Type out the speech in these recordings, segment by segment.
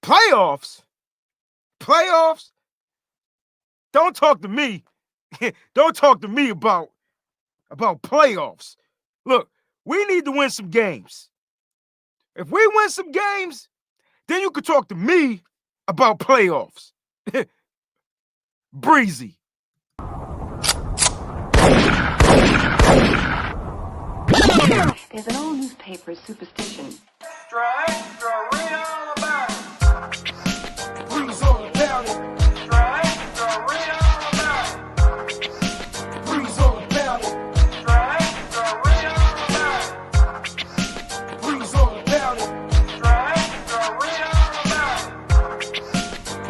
Playoffs? Playoffs? Don't talk to me. Don't talk to me about playoffs. Look, we need to win some games. If we win some games, then you could talk to me about playoffs. Breezy. There's an old newspaper superstition. Strike, read all about it. Breeze all about it. Strike, read all about it. Breeze all about it. Strike, read all about it. Breeze all about it. Strike, read all about it.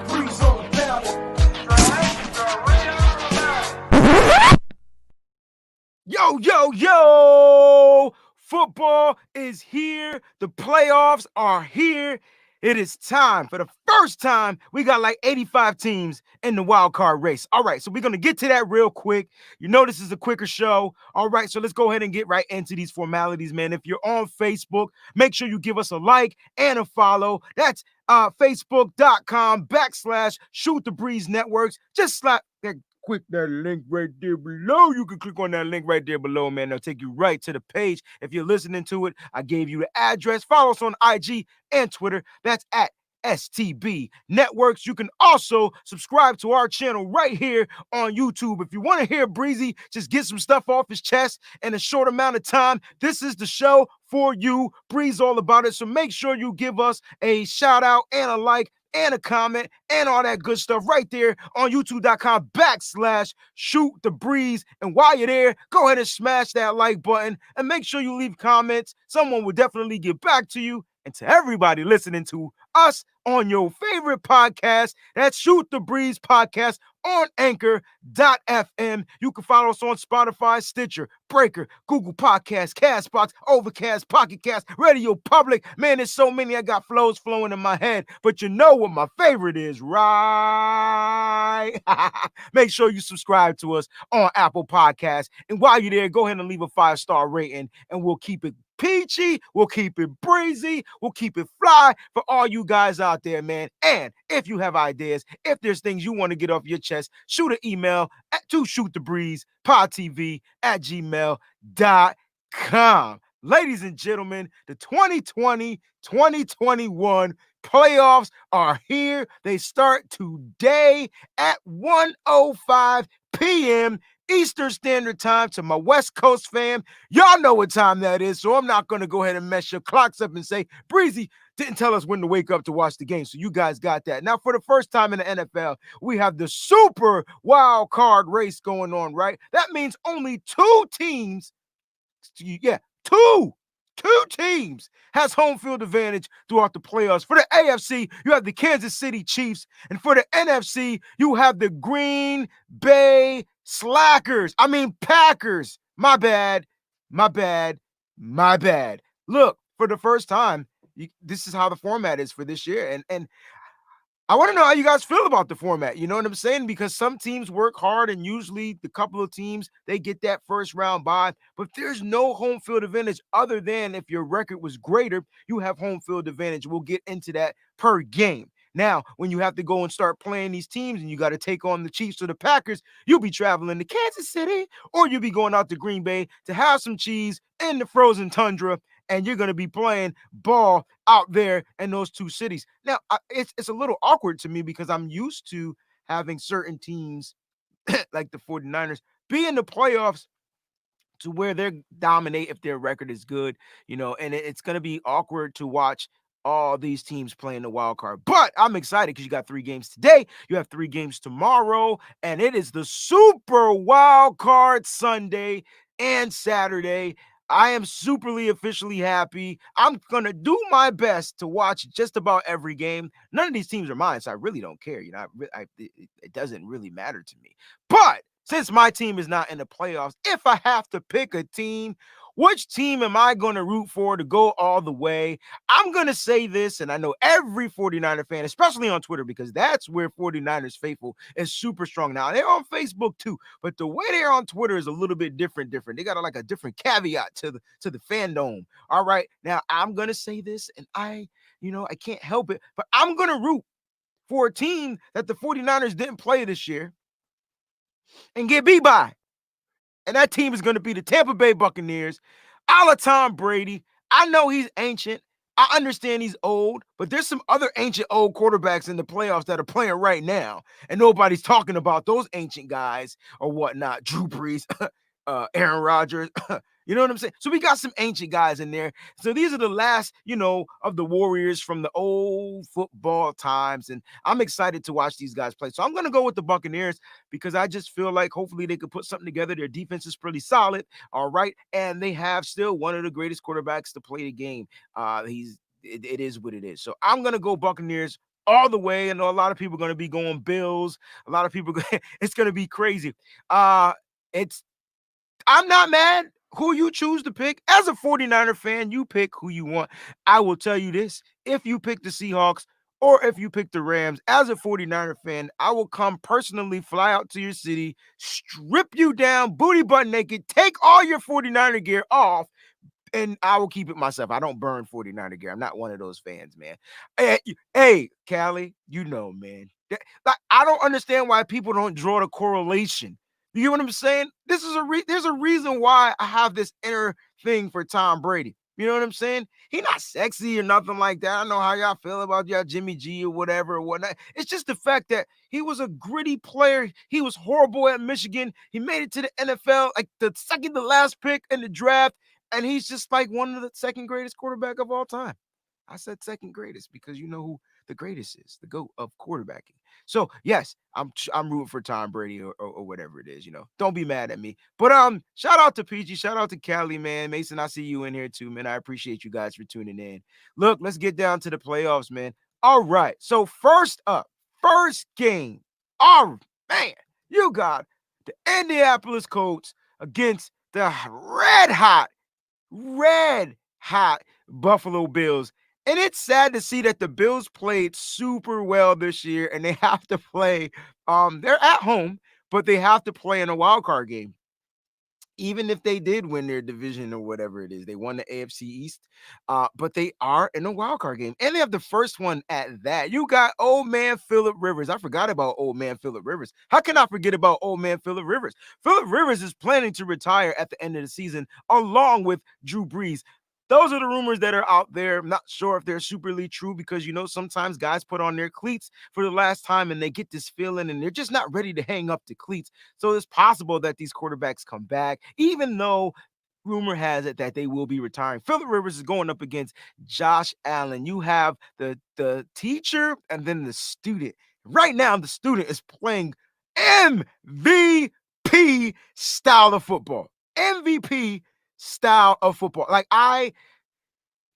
Breeze all about it. Strike, read all about it. Yo! Football is here. The playoffs are here. It is time. For the first time, we got like 85 teams in the wild card race. All right, so we're going to get to that real quick. You know this is a quicker show. All right, so let's go ahead and get right into these formalities, man. If you're on Facebook, make sure you give us a like and a follow. That's facebook.com/Shoot the Breeze Networks. Just slap that. Click that link right there below. You can click on that link right there below, man. They'll take you right to the page. If you're listening to it, I gave you the address. Follow us on IG and Twitter. That's at STB Networks. You can also subscribe to our channel right here on YouTube. If you want to hear Breezy just get some stuff off his chest in a short amount of time, this is the show for you. Breeze all about it. So make sure you give us a shout out and a like and a comment and all that good stuff right there on youtube.com/Shoot the Breeze. And while you're there, go ahead and smash that like button and make sure you leave comments. Someone will definitely get back to you. And to everybody listening to us on your favorite podcast, that's Shoot the Breeze Podcast on Anchor.fm. You can follow us on Spotify, Stitcher, Breaker, Google Podcasts, Castbox, Overcast, Pocket Cast, Radio Public. Man, there's so many. I got flows flowing in my head. But you know what my favorite is, right? Make sure you subscribe to us on Apple Podcasts. And while you're there, go ahead and leave a 5-star rating, and we'll keep it peachy, we'll keep it breezy, we'll keep it fly for all you guys out there, man. And if you have ideas, if there's things you want to get off your chest, shoot an email to shootthebreezepodtv@gmail.com. Ladies and gentlemen, the 2020-2021 playoffs are here. They start today at 1:05 p.m. Eastern Standard Time. To my West Coast fam, y'all know what time that is, so I'm not going to go ahead and mess your clocks up and say, Breezy didn't tell us when to wake up to watch the game, so you guys got that. Now, for the first time in the NFL, we have the super wild card race going on, right? That means only two teams, two teams has home field advantage throughout the playoffs. For the AFC, you have the Kansas City Chiefs, and for the NFC, you have the Green Bay Packers. My bad. Look, for the first time, this is how the format is for this year. And I want to know how you guys feel about the format. You know what I'm saying? Because some teams work hard, and usually the couple of teams, they get that first round bye. But there's no home field advantage other than if your record was greater, you have home field advantage. We'll get into that per game. Now, when you have to go and start playing these teams and you got to take on the Chiefs or the Packers, you'll be traveling to Kansas City, or you'll be going out to Green Bay to have some cheese in the frozen tundra, and you're going to be playing ball out there in those two cities. Now, it's a little awkward to me because I'm used to having certain teams like the 49ers be in the playoffs to where they dominate if their record is good, and it's going to be awkward to watch all these teams playing the wild card. But I'm excited because you got 3 games today. You have 3 games tomorrow, and it is the Super Wild Card Sunday and Saturday. I am superly officially happy. I'm going to do my best to watch just about every game. None of these teams are mine, so I really don't care. It doesn't really matter to me. But since my team is not in the playoffs, if I have to pick a team, which team am I going to root for to go all the way? I'm going to say this, and I know every 49er fan, especially on Twitter, because that's where 49ers faithful is super strong now. They're on Facebook too, but the way they're on Twitter is a little bit different. They got a different caveat to the fandom. All right, now I'm going to say this, and I I can't help it. But I'm going to root for a team that the 49ers didn't play this year and get beat by. And that team is going to be the Tampa Bay Buccaneers, a la Tom Brady. I know he's ancient. I understand he's old, but there's some other ancient old quarterbacks in the playoffs that are playing right now, and nobody's talking about those ancient guys or whatnot. Drew Brees, Aaron Rodgers. You know what I'm saying? So we got some ancient guys in there. So these are the last, of the Warriors from the old football times. And I'm excited to watch these guys play. So I'm going to go with the Buccaneers because I just feel like hopefully they could put something together. Their defense is pretty solid. All right. And they have still one of the greatest quarterbacks to play the game. It is what it is. So I'm going to go Buccaneers all the way. I know a lot of people are going to be going Bills. A lot of people, it's going to be crazy. It's I'm not mad who you choose to pick. As a 49er fan, you pick who you want. I will tell you this. If you pick the Seahawks or if you pick the Rams, as a 49er fan, I will come personally fly out to your city, strip you down, booty butt naked, take all your 49er gear off, and I will keep it myself. I don't burn 49er gear. I'm not one of those fans, man. Hey, Callie, man. Like, I don't understand why people don't draw the correlation. You get what I'm saying? There's a reason why I have this inner thing for Tom Brady. You know what I'm saying? He not sexy or nothing like that. I know how y'all feel about y'all Jimmy G or whatever or whatnot. It's just the fact that he was a gritty player. He was horrible at Michigan. He made it to the NFL, like the second to last pick in the draft. And he's just like one of the second greatest quarterback of all time. I said second greatest because you know who the greatest is, the GOAT of quarterbacking. So yes, I'm rooting for Tom Brady or whatever it is. Don't be mad at me. But shout out to PG, shout out to Cali, man. Mason, I see you in here too, man. I appreciate you guys for tuning in. Look, let's get down to the playoffs, man. All right. So first up, first game. Oh man, you got the Indianapolis Colts against the red hot Buffalo Bills. And it's sad to see that the Bills played super well this year and they have to play they're at home, but they have to play in a wild card game. Even if they did win their division or whatever it is, they won the AFC East, but they are in a wild card game, and they have the first one at that. You got old man Phillip Rivers. I forgot about old man Phillip Rivers. How can I forget about old man Phillip Rivers? Phillip Rivers is planning to retire at the end of the season, along with Drew Brees. Those are the rumors that are out there. I'm not sure if they're superly true because sometimes guys put on their cleats for the last time and they get this feeling and they're just not ready to hang up the cleats. So it's possible that these quarterbacks come back, even though rumor has it that they will be retiring. Phillip Rivers is going up against Josh Allen. You have the teacher and then the student. Right now, the student is playing MVP style of football. MVP style of football. Like, I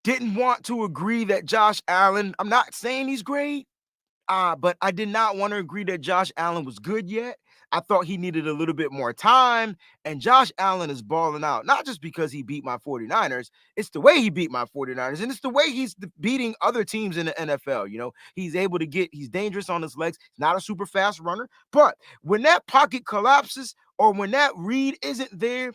didn't want to agree that Josh Allen, I'm not saying he's great, but I did not want to agree that Josh Allen was good yet. I thought he needed a little bit more time, and Josh Allen is balling out, not just because he beat my 49ers. It's the way he beat my 49ers, and it's the way he's beating other teams in the NFL. He's able to he's dangerous on his legs. He's not a super fast runner, but when that pocket collapses or when that read isn't there,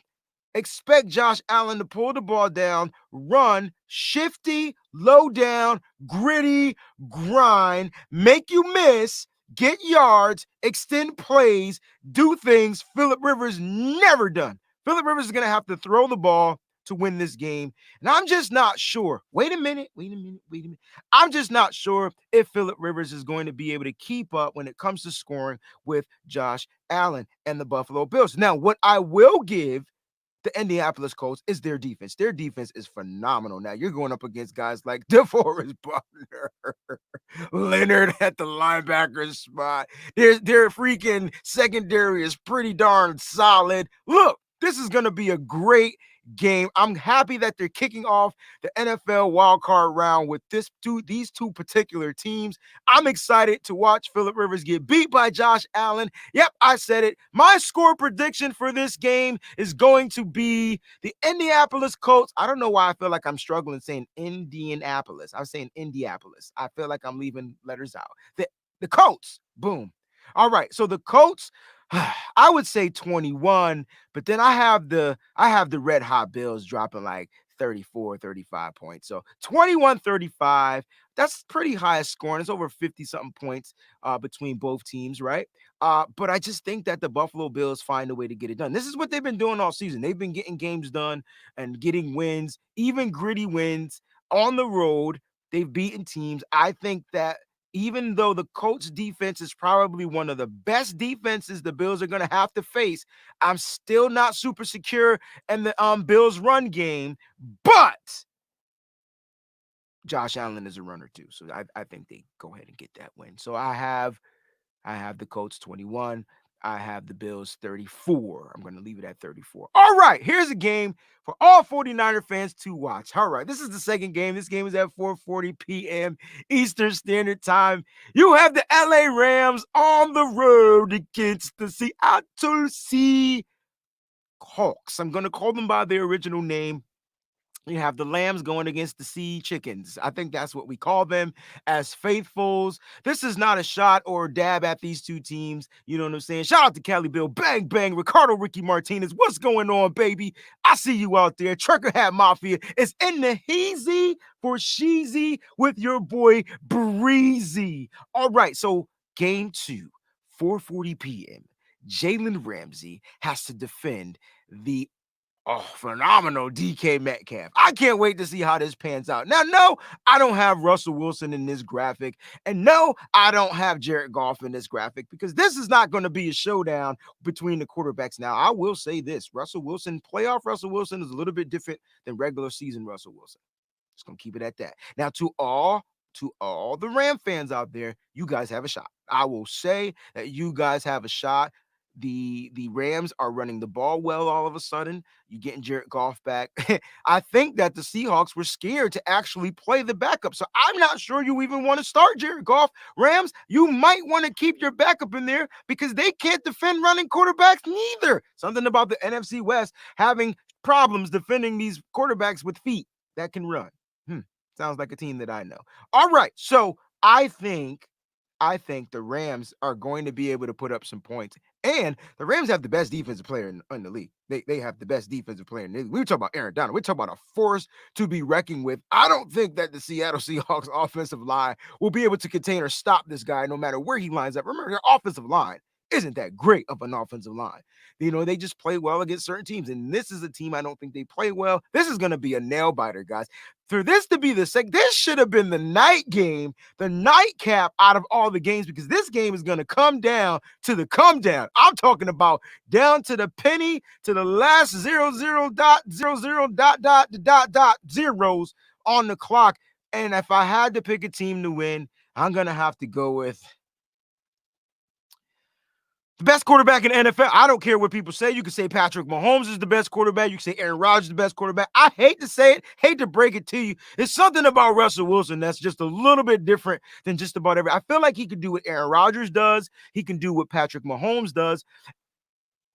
expect Josh Allen to pull the ball down, run, shifty, low down, gritty, grind, make you miss, get yards, extend plays, do things Phillip Rivers never done. Phillip Rivers is going to have to throw the ball to win this game. And I'm just not sure. Wait a minute. I'm just not sure if Phillip Rivers is going to be able to keep up when it comes to scoring with Josh Allen and the Buffalo Bills. Now, what I will give the Indianapolis Colts is their defense. Their defense is phenomenal. Now you're going up against guys like DeForest Buckner, Leonard at the linebacker spot. Their freaking secondary is pretty darn solid. Look, this is going to be a great game. I'm happy that they're kicking off the NFL wildcard round with these two particular teams. I'm excited to watch Phillip Rivers get beat by Josh Allen. Yep, I said it. My score prediction for this game is going to be the Indianapolis Colts. I don't know why I feel like I'm struggling saying Indianapolis. I'm saying Indianapolis. I feel like I'm leaving letters out. The Colts. Boom. All right. So the Colts, I would say 21, but then I have the Red Hot Bills dropping like 34, 35 points. So 21-35. That's pretty high scoring. It's over 50 something points between both teams, right? But I just think that the Buffalo Bills find a way to get it done. This is what they've been doing all season. They've been getting games done and getting wins, even gritty wins on the road. They've beaten teams. I think that even though the Colts defense is probably one of the best defenses the Bills are going to have to face, I'm still not super secure in the Bills run game, but Josh Allen is a runner too. So I think they go ahead and get that win. So I have the Colts 21. I have the Bills 34. I'm going to leave it at 34. All right, here's a game for all 49er fans to watch. All right, this is the second game. This game is at 4:40 p.m. Eastern Standard Time. You have the LA Rams on the road against the Seattle Seahawks. I'm going to call them by their original name. You have the Lambs going against the Sea Chickens. I think that's what we call them as faithfuls. This is not a shot or a dab at these two teams. You know what I'm saying? Shout out to Cali Bill. Bang, bang. Ricardo Ricky Martinez. What's going on, baby? I see you out there. Trucker Hat Mafia is in the heezy for sheezy with your boy Breezie. All right, so game 2, 4:40 p.m. Jalen Ramsey has to defend the phenomenal DK Metcalf. I can't wait to see how this pans out. Now, no, I don't have Russell Wilson in this graphic. And no, I don't have Jared Goff in this graphic because this is not going to be a showdown between the quarterbacks. Now, I will say this. Playoff Russell Wilson is a little bit different than regular season Russell Wilson. Just going to keep it at that. Now, to all the Ram fans out there, you guys have a shot. I will say that you guys have a shot. The Rams are running the ball well all of a sudden. You're getting Jared Goff back. I think that the Seahawks were scared to actually play the backup. So I'm not sure you even want to start Jared Goff. Rams, you might want to keep your backup in there because they can't defend running quarterbacks neither. Something about the NFC West having problems defending these quarterbacks with feet that can run. Sounds like a team that I know. All right, so I think the Rams are going to be able to put up some points. And the Rams have the best defensive player in the league. They have the best defensive player in the league. We were talking about Aaron Donald. We're talking about a force to be reckoned with. I don't think that the Seattle Seahawks offensive line will be able to contain or stop this guy no matter where he lines up. Remember, their offensive line isn't that great of an offensive line. You know, they just play well against certain teams. And this is a team I don't think they play well. This is going to be a nail biter, guys. For this to be this should have been the night game, the nightcap out of all the games, because this game is going to come down to the come down. I'm talking about down to the penny, to the last 00.00 zeros on the clock. And if I had to pick a team to win, I'm going to have to go with the best quarterback in the NFL. I don't care what people say. You can say Patrick Mahomes is the best quarterback. You can say Aaron Rodgers is the best quarterback. I hate to say it, hate to break it to you. It's something about Russell Wilson that's just a little bit different than just about I feel like he can do what Aaron Rodgers does. He can do what Patrick Mahomes does.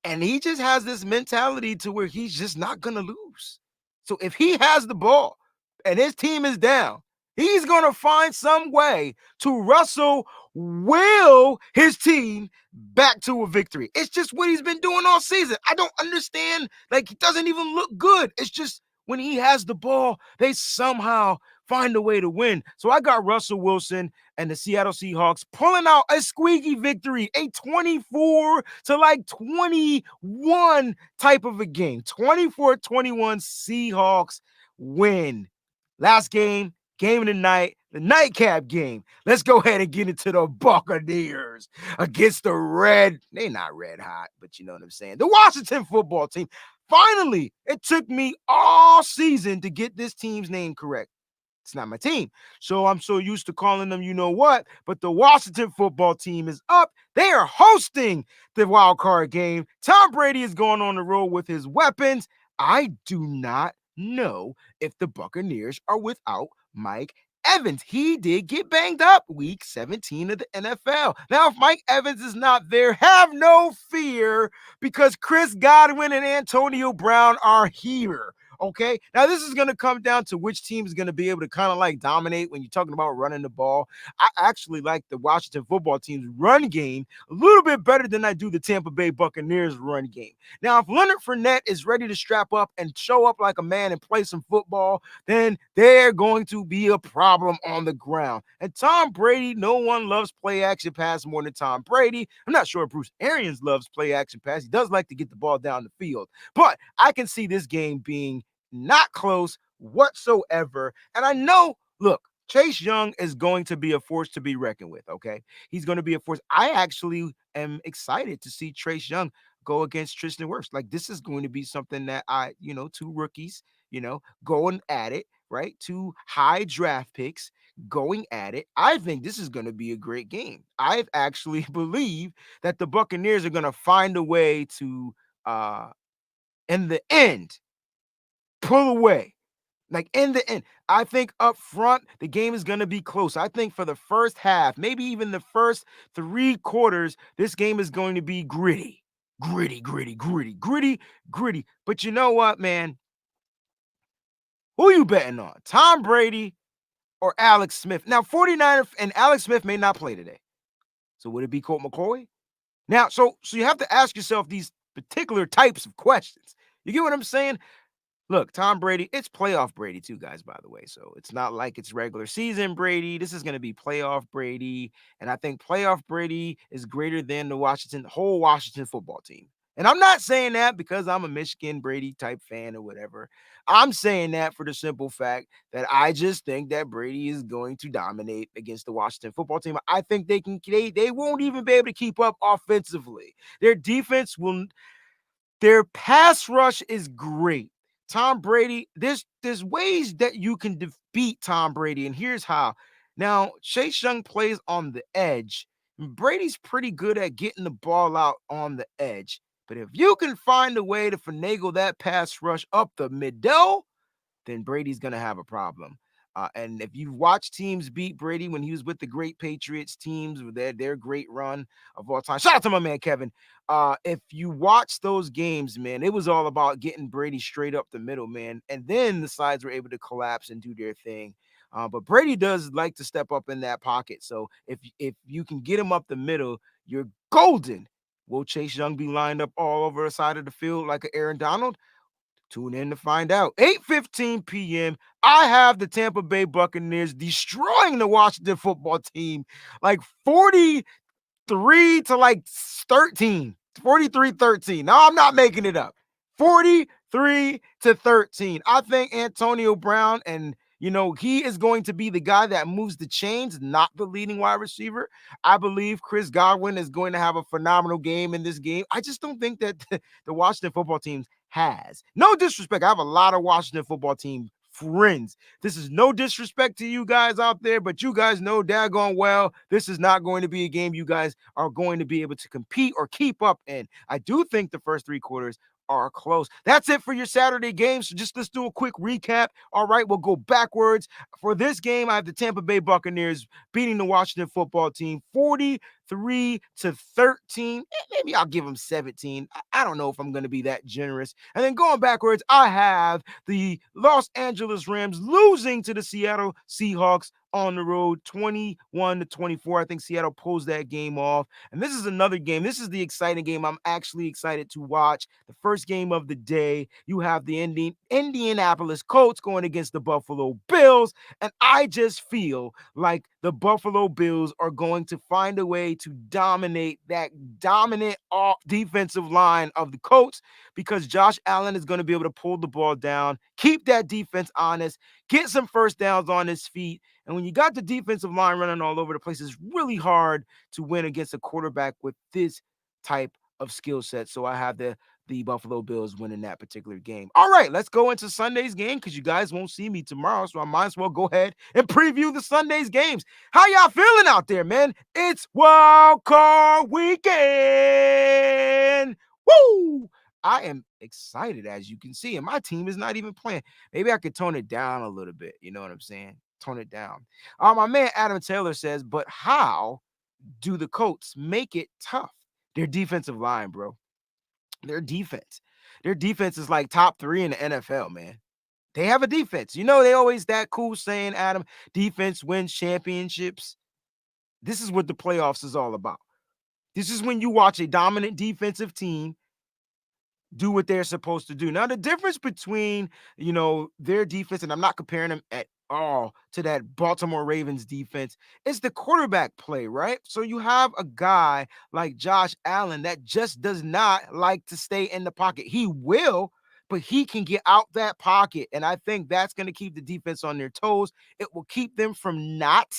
And he just has this mentality to where he's just not going to lose. So if he has the ball and his team is down, he's going to find some way to will his team back to a victory. It's just what he's been doing all season. I don't understand. Like, he doesn't even look good. It's just when he has the ball, they somehow find a way to win. So I got Russell Wilson and the Seattle Seahawks pulling out a squeaky victory, a 24-21 type of a game. 24-21 Seahawks win. Last game of the night, the nightcap game. Let's go ahead and get into the Buccaneers against they're not red hot, but you know what I'm saying, the Washington football team. Finally, it took me all season to get this team's name correct. It's not my team, so I'm so used to calling them you know what, but the Washington football team is up. They are hosting the wild card game. Tom Brady is going on the road with his weapons. I do not know if the Buccaneers are without Mike Evans. He did get banged up week 17 of the NFL. Now, if Mike Evans is not there, have no fear, because Chris Godwin and Antonio Brown are here. Okay. Now, this is going to come down to which team is going to be able to kind of like dominate when you're talking about running the ball. I actually like the Washington football team's run game a little bit better than I do the Tampa Bay Buccaneers run game. Now, if Leonard Fournette is ready to strap up and show up like a man and play some football, then they're going to be a problem on the ground. And Tom Brady, no one loves play action pass more than Tom Brady. I'm not sure if Bruce Arians loves play action pass. He does like to get the ball down the field, but I can see this game being not close whatsoever. And I know, look, Chase Young is going to be a force to be reckoned with. Okay. He's going to be a force. I actually am excited to see Chase Young go against Tristan Wirfs. Like, this is going to be something that two rookies, going at it, right? Two high draft picks going at it. I think this is going to be a great game. I actually believe that the Buccaneers are going to find a way to, in the end, pull away. Like, in the end, I think up front, the game is going to be close. I think for the first half, maybe even the first 3 quarters, this game is going to be gritty. Gritty, gritty, gritty, gritty, gritty. But you know what, man? Who you betting on? Tom Brady or Alex Smith? Now, 49er and Alex Smith may not play today. So would it be Colt McCoy? Now, so you have to ask yourself these particular types of questions. You get what I'm saying? Look, Tom Brady, it's playoff Brady too, guys, by the way. So it's not like it's regular season Brady. This is going to be playoff Brady. And I think playoff Brady is greater than the whole Washington football team. And I'm not saying that because I'm a Michigan Brady type fan or whatever. I'm saying that for the simple fact that I just think that Brady is going to dominate against the Washington football team. I think they won't even be able to keep up offensively. Their pass rush is great. Tom Brady, there's ways that you can defeat Tom Brady, and here's how. Now, Chase Young plays on the edge. Brady's pretty good at getting the ball out on the edge. But if you can find a way to finagle that pass rush up the middle, then Brady's going to have a problem. And if you watch teams beat Brady when he was with the great Patriots teams with their great run of all time, shout out to my man Kevin. If you watch those games, man, it was all about getting Brady straight up the middle, man. And then the sides were able to collapse and do their thing. But Brady does like to step up in that pocket. So if you can get him up the middle, you're golden. Will Chase Young be lined up all over the side of the field like an Aaron Donald? Tune in to find out. 8:15 p.m. I have the Tampa Bay Buccaneers destroying the Washington football team like 43 to like 13. 43-13. Now, I'm not making it up. 43-13. I think Antonio Brown and he is going to be the guy that moves the chains, not the leading wide receiver. I believe Chris Godwin is going to have a phenomenal game in this game. I just don't think that the Washington football team has. No disrespect. I have a lot of Washington football team friends. This is no disrespect to you guys out there, but you guys know daggone well this is not going to be a game you guys are going to be able to compete or keep up in. I do think the first 3 quarters are close. That's it for your Saturday game. So let's do a quick recap. All right, we'll go backwards. For this game, I have the Tampa Bay Buccaneers beating the Washington football team 43-13. Maybe I'll give them 17. I don't know if I'm going to be that generous. And then going backwards, I have the Los Angeles Rams losing to the Seattle Seahawks on the road 21-24. I think Seattle pulls that game off. And this is another game. This is the exciting game I'm actually excited to watch. The first game of the day, you have the Indianapolis Colts going against the Buffalo Bills. And I just feel like the Buffalo Bills are going to find a way to dominate that dominant defensive line of the Colts because Josh Allen is going to be able to pull the ball down, keep that defense honest, get some first downs on his feet. And when you got the defensive line running all over the place, it's really hard to win against a quarterback with this type of skill set. So I have the Buffalo Bills winning that particular game. All right, let's go into Sunday's game because you guys won't see me tomorrow. So I might as well go ahead and preview the Sunday's games. How y'all feeling out there, man? It's Wild Card Weekend. Woo! I am excited, as you can see, and my team is not even playing. Maybe I could tone it down a little bit. You know what I'm saying? Tone it down. My man Adam Taylor says, but how do the Colts make it tough? Their defensive line, bro. Their defense is like top 3 in the NFL, man. They have a defense. You know, they always that cool saying, Adam, defense wins championships. This is what the playoffs is all about. This is when you watch a dominant defensive team do what they're supposed to do. Now, the difference between, their defense, and I'm not comparing them at all to that Baltimore Ravens defense, is the quarterback play, right? So you have a guy like Josh Allen that just does not like to stay in the pocket. He will, but he can get out that pocket. And I think that's going to keep the defense on their toes. It will keep them from not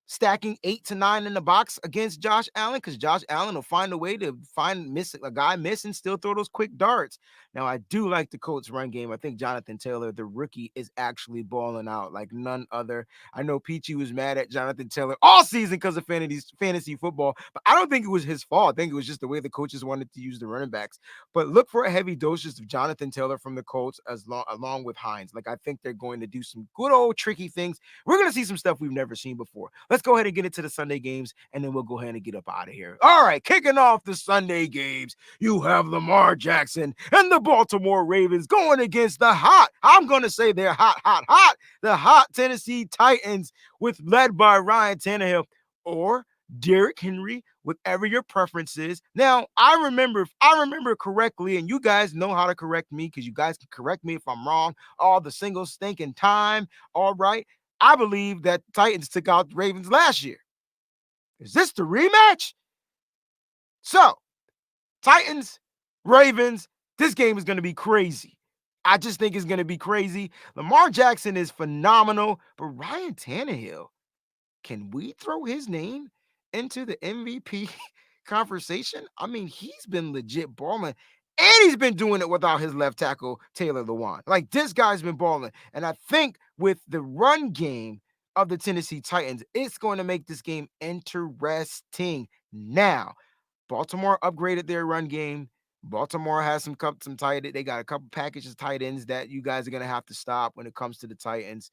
stacking 8 to 9 in the box against Josh Allen, because Josh Allen will find a way to find a guy missing, still throw those quick darts. Now, I do like the Colts run game. I think Jonathan Taylor, the rookie, is actually balling out like none other. I know Peachy was mad at Jonathan Taylor all season because of fantasy football, but I don't think it was his fault. I think it was just the way the coaches wanted to use the running backs. But look for a heavy dosage of Jonathan Taylor from the Colts along with Hines. Like, I think they're going to do some good old tricky things. We're going to see some stuff we've never seen before. Let's go ahead and get into the Sunday games, and then we'll go ahead and get up out of here. All right, kicking off the Sunday games, you have Lamar Jackson and the Baltimore Ravens going against I'm going to say they're the hot Tennessee Titans, led by Ryan Tannehill or Derrick Henry, whatever your preference is. Now, I remember correctly, and you guys know how to correct me because you guys can correct me if I'm wrong all the single stinking time. All right. I believe that Titans took out the Ravens last year. Is this the rematch? So, Titans, Ravens, this game is going to be crazy. I just think it's going to be crazy. Lamar Jackson is phenomenal, but Ryan Tannehill, can we throw his name into the MVP conversation? I mean, he's been legit balling, and he's been doing it without his left tackle, Taylor Lewan. Like, this guy's been balling. And I think with the run game of the Tennessee Titans, it's going to make this game interesting. Now, Baltimore upgraded their run game. Baltimore has some tight. They got a couple packages tight ends that you guys are gonna have to stop when it comes to the Titans.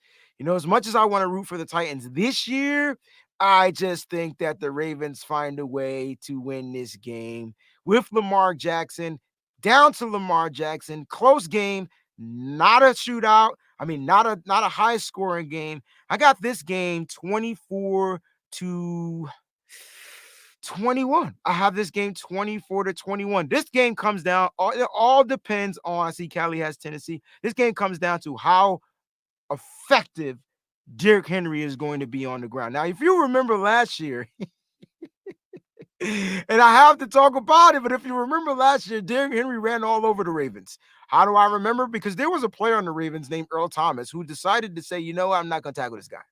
As much as I want to root for the Titans this year, I just think that the Ravens find a way to win this game with Lamar Jackson. Down to Lamar Jackson, close game, not a shootout. I mean, not a high scoring game. I got this game 24-21. I have this game 24-21. This game comes down, it all depends on, I see Callie has Tennessee. This game comes down to how effective Derrick Henry is going to be on the ground. Now, if you remember last year, and I have to talk about it, but if you remember last year, Derrick Henry ran all over the Ravens. How do I remember? Because there was a player on the Ravens named Earl Thomas who decided to say, I'm not going to tackle this guy.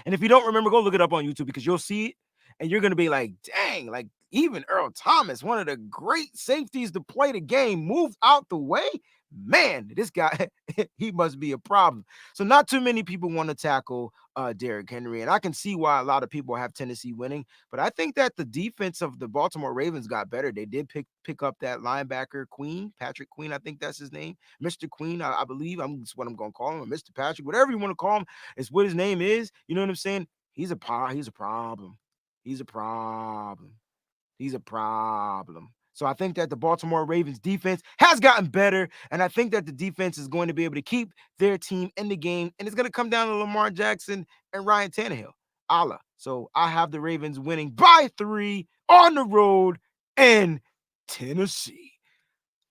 And if you don't remember, go look it up on YouTube because you'll see it. And you're going to be like, dang, like even Earl Thomas, one of the great safeties to play the game, moved out the way. Man, this guy, he must be a problem. So not too many people want to tackle Derrick Henry. And I can see why a lot of people have Tennessee winning. But I think that the defense of the Baltimore Ravens got better. They did pick up that linebacker, Patrick Queen, I think that's his name. Mr. Queen, I believe. That's what I'm going to call him, or Mr. Patrick, whatever you want to call him. It's what his name is. You know what I'm saying? He's a problem. He's a problem. He's a problem. So I think that the Baltimore Ravens defense has gotten better, and I think that the defense is going to be able to keep their team in the game, and it's going to come down to Lamar Jackson and Ryan Tannehill. So I have the Ravens winning by 3 on the road in Tennessee.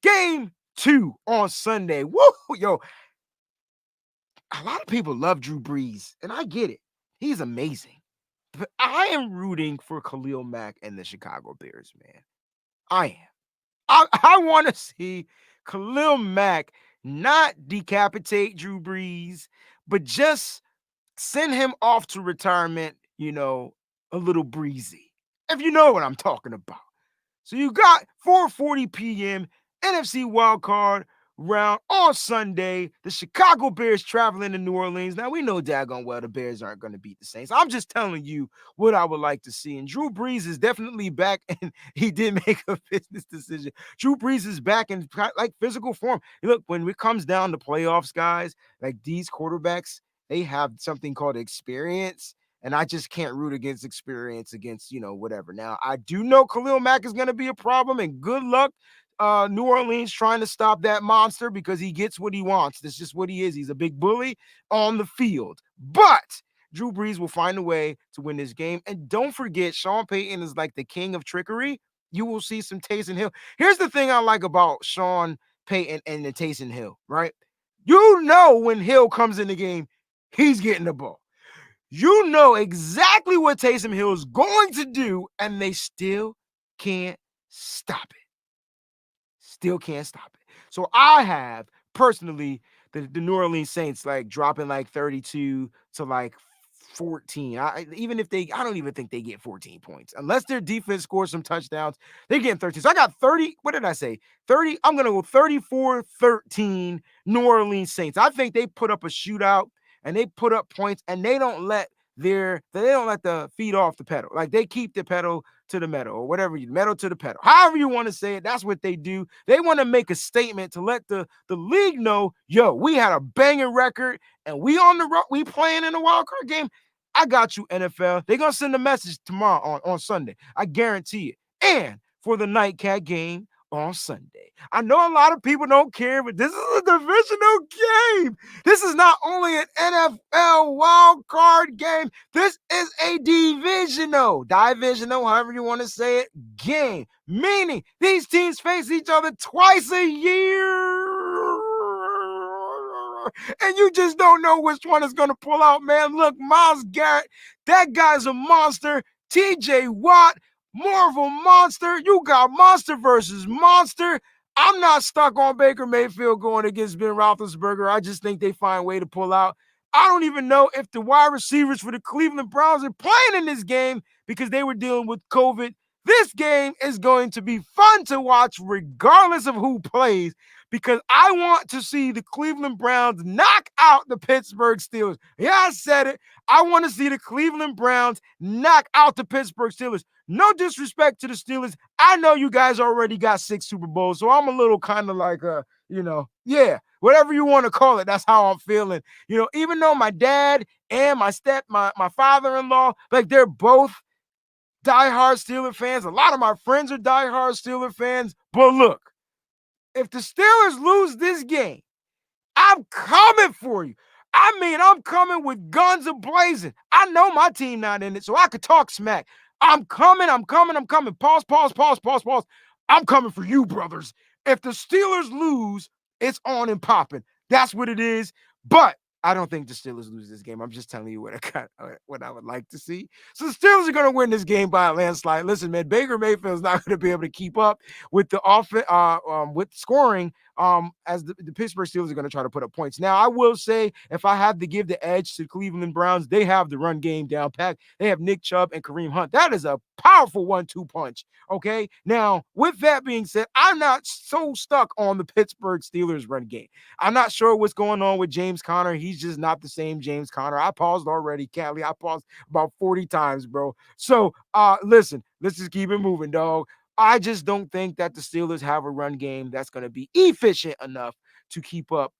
Game 2 on Sunday. Woo! Yo, a lot of people love Drew Brees, and I get it. He's amazing. But I am rooting for Khalil Mack and the Chicago Bears, man. I am. I want to see Khalil Mack not decapitate Drew Brees, but just send him off to retirement, a little breezy. If you know what I'm talking about. So you got 4:40 p.m. NFC wildcard round on Sunday. The Chicago Bears traveling to New Orleans. Now, we know daggone well the Bears aren't going to beat the Saints. I'm just telling you what I would like to see. And Drew Brees is definitely back, and he did make a business decision. Drew Brees is back in like physical form. Look, when it comes down to playoffs, guys, like these quarterbacks, they have something called experience. And I just can't root against experience against, whatever. Now, I do know Khalil Mack is going to be a problem, and good luck New Orleans trying to stop that monster because he gets what he wants. That's just what he is. He's a big bully on the field. But Drew Brees will find a way to win this game. And don't forget, Sean Payton is like the king of trickery. You will see some Taysom Hill. Here's the thing I like about Sean Payton and the Taysom Hill, right? You know when Hill comes in the game, he's getting the ball. You know exactly what Taysom Hill is going to do, and they still can't stop it. Still can't stop it. So I have personally the New Orleans Saints like dropping like 32 to like 14. Even if I don't even think they get 14 points unless their defense scores some touchdowns. They're getting 13. So I got 30. What did I say? 30. I'm gonna go 34-13 New Orleans Saints. I think they put up a shootout and they put up points and they don't let the feet off the pedal. Like they keep the pedal to the metal or whatever, metal to the pedal. However you want to say it, that's what they do. They want to make a statement to let the league know, yo, we had a banging record and we on the road, we playing in a wild card game. I got you, NFL. They're gonna send a message tomorrow on Sunday. I guarantee it. And for the nightcap game on Sunday. I know a lot of people don't care, but this is a divisional game. This is not only an NFL wild card game. This is a divisional, however you want to say it, game. Meaning these teams face each other twice a year. And you just don't know which one is going to pull out, man. Look, Myles Garrett, that guy's a monster. TJ Watt, more of a monster. You got monster versus monster. I'm not stuck on Baker Mayfield going against Ben Roethlisberger. I just think they find a way to pull out. I don't even know if the wide receivers for the Cleveland Browns are playing in this game because they were dealing with COVID. This game is going to be fun to watch regardless of who plays because I want to see the Cleveland Browns knock out the Pittsburgh Steelers. Yeah, I said it. I want to see the Cleveland Browns knock out the Pittsburgh Steelers. No disrespect to the Steelers. I know you guys already got 6 Super Bowls, so I'm a little kind of like, yeah, whatever you want to call it, that's how I'm feeling. Even though my dad and my father-in-law, like they're both diehard Steeler fans. A lot of my friends are diehard Steeler fans. But look, if the Steelers lose this game, I'm coming for you. I mean, I'm coming with guns a-blazing. I know my team not in it, so I could talk smack. I'm coming. Pause. I'm coming for you, brothers. If the Steelers lose, it's on and popping. That's what it is. But I don't think the Steelers lose this game. I'm just telling you what I would like to see. So the Steelers are going to win this game by a landslide. Listen, man, Baker Mayfield is not going to be able to keep up with the offense, with scoring. As the Pittsburgh Steelers are going to try to put up points. Now, I will say, if I have to give the edge to Cleveland Browns, they have the run game down pat. They have Nick Chubb and Kareem Hunt. That is a powerful 1-2 punch. Okay. Now, with that being said, I'm not so stuck on the Pittsburgh Steelers run game. I'm not sure what's going on with James Conner. He's just not the same James Conner. I paused already, Callie. I paused about 40 times, bro. So, listen, let's just keep it moving, dog. I just don't think that the Steelers have a run game that's going to be efficient enough to keep up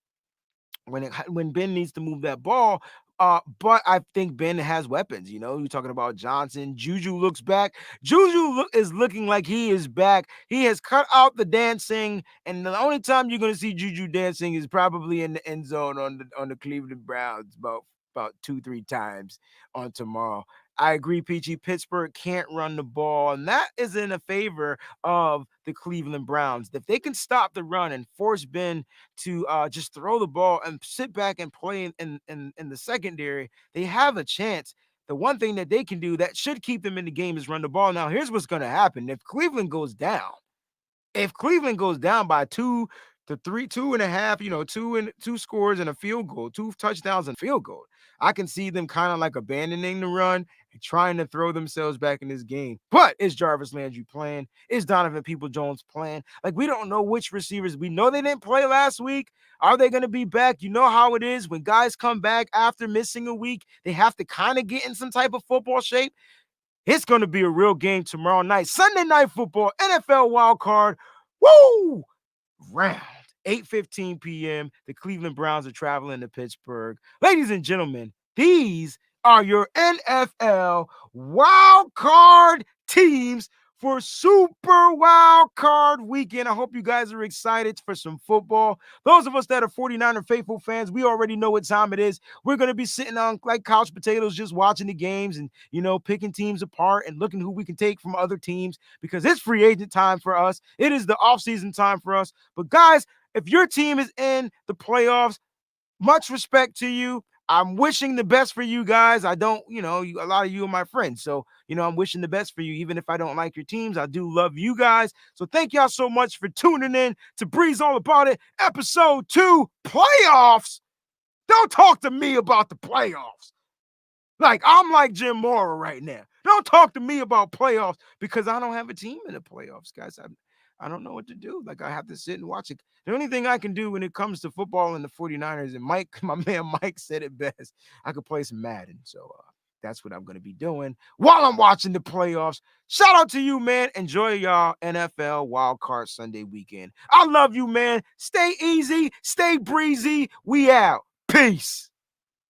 when Ben needs to move that ball. But I think Ben has weapons. You're talking about Johnson. Juju looks back. Juju is looking like he is back. He has cut out the dancing, and the only time you're going to see Juju dancing is probably in the end zone on the Cleveland Browns about 2-3 times on tomorrow. I agree, Peachy. Pittsburgh can't run the ball, and that is in a favor of the Cleveland Browns. If they can stop the run and force Ben to just throw the ball and sit back and play in the secondary, they have a chance. The one thing that they can do that should keep them in the game is run the ball. Now, here's what's going to happen. If Cleveland goes down by 2 to 3, 2.5, two scores and a field goal, 2 touchdowns and field goal, I can see them kind of like abandoning the run and trying to throw themselves back in this game. But is Jarvis Landry playing? Is Donovan Peoples-Jones playing? Like, we don't know which receivers. We know they didn't play last week. Are they going to be back? You know how it is when guys come back after missing a week. They have to kind of get in some type of football shape. It's going to be a real game tomorrow night. Sunday Night Football, NFL wild card. Woo! Round. 8:15 p.m. The Cleveland Browns are traveling to Pittsburgh. Ladies and gentlemen, these are your NFL wild card teams for Super Wild Card Weekend. I hope you guys are excited for some football. Those of us that are 49er faithful fans, we already know what time it is. We're going to be sitting on like couch potatoes just watching the games and, picking teams apart and looking who we can take from other teams because it's free agent time for us. It is the offseason time for us. But guys, if your team is in the playoffs, much respect to you. I'm wishing the best for you guys. I don't, a lot of you are my friends. So, I'm wishing the best for you. Even if I don't like your teams, I do love you guys. So thank y'all so much for tuning in to Breeze All About It, episode 2, playoffs. Don't talk to me about the playoffs. Like, I'm like Jim Mora right now. Don't talk to me about playoffs because I don't have a team in the playoffs, guys. I don't know what to do. Like, I have to sit and watch it. The only thing I can do when it comes to football and the 49ers, and Mike, my man Mike said it best, I could play some Madden. So that's what I'm going to be doing while I'm watching the playoffs. Shout out to you, man. Enjoy y'all NFL Wild Card Sunday weekend. I love you, man. Stay easy. Stay breezy. We out. Peace.